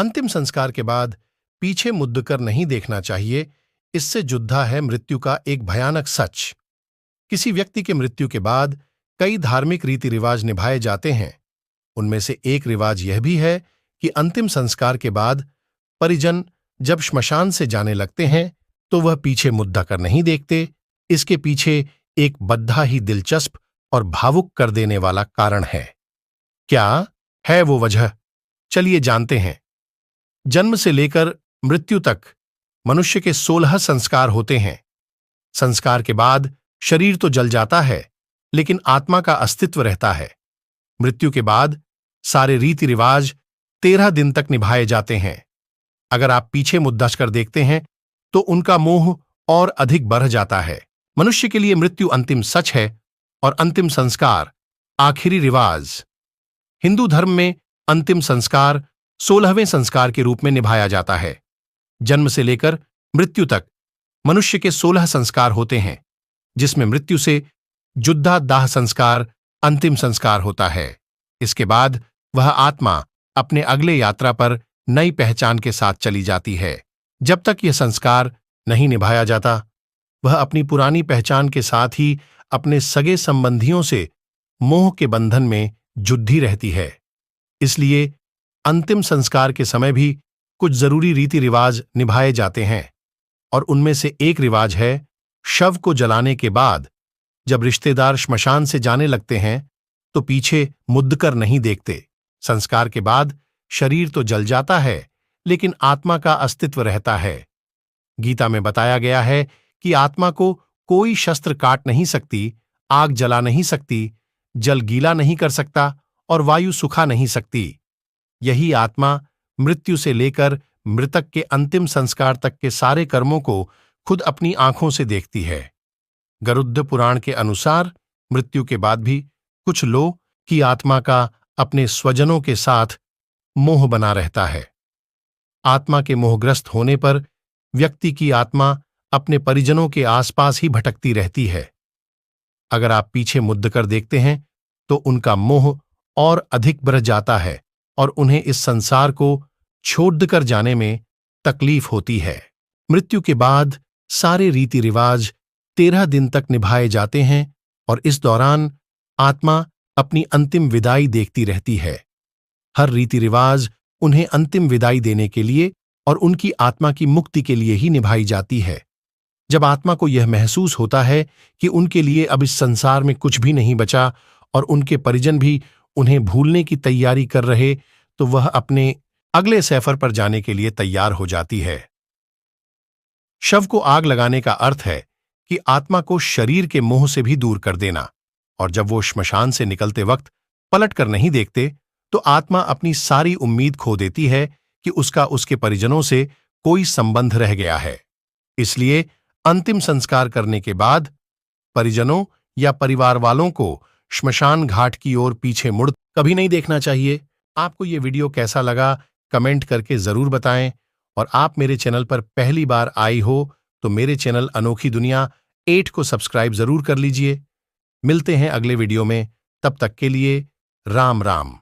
अंतिम संस्कार के बाद पीछे मुड़कर नहीं देखना चाहिए। इससे जुद्धा है मृत्यु का एक भयानक सच। किसी व्यक्ति के मृत्यु के बाद कई धार्मिक रीति रिवाज निभाए जाते हैं। उनमें से एक रिवाज यह भी है कि अंतिम संस्कार के बाद परिजन जब श्मशान से जाने लगते हैं तो वह पीछे मुद्दा कर नहीं देखते। इसके पीछे एक बद्धा ही दिलचस्प और भावुक कर देने वाला कारण है। क्या है वो वजह? चलिए जानते हैं। जन्म से लेकर मृत्यु तक मनुष्य के 16 संस्कार होते हैं। संस्कार के बाद शरीर तो जल जाता है, लेकिन आत्मा का अस्तित्व रहता है। मृत्यु के बाद सारे रीति रिवाज 13 दिन तक निभाए जाते हैं। अगर आप पीछे मुद्दा कर देखते हैं तो उनका मोह और अधिक बढ़ जाता है। मनुष्य के लिए मृत्यु अंतिम सच है और अंतिम संस्कार आखिरी रिवाज। हिंदू धर्म में अंतिम संस्कार 16वें संस्कार के रूप में निभाया जाता है। जन्म से लेकर मृत्यु तक मनुष्य के 16 संस्कार होते हैं, जिसमें मृत्यु से जुद्धा दाह संस्कार अंतिम संस्कार होता है। इसके बाद वह आत्मा अपने अगले यात्रा पर नई पहचान के साथ चली जाती है। जब तक यह संस्कार नहीं निभाया जाता, वह अपनी पुरानी पहचान के साथ ही अपने सगे संबंधियों से मोह के बंधन में जुद्धी रहती है। इसलिए अंतिम संस्कार के समय भी कुछ जरूरी रीति रिवाज निभाए जाते हैं, और उनमें से एक रिवाज है शव को जलाने के बाद जब रिश्तेदार श्मशान से जाने लगते हैं तो पीछे मुड़कर नहीं देखते। संस्कार के बाद शरीर तो जल जाता है, लेकिन आत्मा का अस्तित्व रहता है। गीता में बताया गया है कि आत्मा को कोई शस्त्र काट नहीं सकती, आग जला नहीं सकती, जल गीला नहीं कर सकता और वायु सुखा नहीं सकती। यही आत्मा मृत्यु से लेकर मृतक के अंतिम संस्कार तक के सारे कर्मों को खुद अपनी आंखों से देखती है। गरुड़ पुराण के अनुसार मृत्यु के बाद भी कुछ लोग की आत्मा का अपने स्वजनों के साथ मोह बना रहता है। आत्मा के मोहग्रस्त होने पर व्यक्ति की आत्मा अपने परिजनों के आसपास ही भटकती रहती है। अगर आप पीछे मुड़कर देखते हैं तो उनका मोह और अधिक बढ़ जाता है और उन्हें इस संसार को छोड़कर जाने में तकलीफ होती है। मृत्यु के बाद सारे रीति रिवाज 13 दिन तक निभाए जाते हैं और इस दौरान आत्मा अपनी अंतिम विदाई देखती रहती है। हर रीति रिवाज उन्हें अंतिम विदाई देने के लिए और उनकी आत्मा की मुक्ति के लिए ही निभाई जाती है। जब आत्मा को यह महसूस होता है कि उनके लिए अब इस संसार में कुछ भी नहीं बचा और उनके परिजन भी उन्हें भूलने की तैयारी कर रहे, तो वह अपने अगले सफर पर जाने के लिए तैयार हो जाती है। शव को आग लगाने का अर्थ है कि आत्मा को शरीर के मोह से भी दूर कर देना, और जब वो श्मशान से निकलते वक्त पलट कर नहीं देखते तो आत्मा अपनी सारी उम्मीद खो देती है कि उसका उसके परिजनों से कोई संबंध रह गया है। इसलिए अंतिम संस्कार करने के बाद परिजनों या परिवार वालों को श्मशान घाट की ओर पीछे मुड़ कभी नहीं देखना चाहिए। आपको ये वीडियो कैसा लगा कमेंट करके जरूर बताएं, और आप मेरे चैनल पर पहली बार आई हो तो मेरे चैनल अनोखी दुनिया 8 को सब्सक्राइब जरूर कर लीजिए। मिलते हैं अगले वीडियो में, तब तक के लिए राम राम।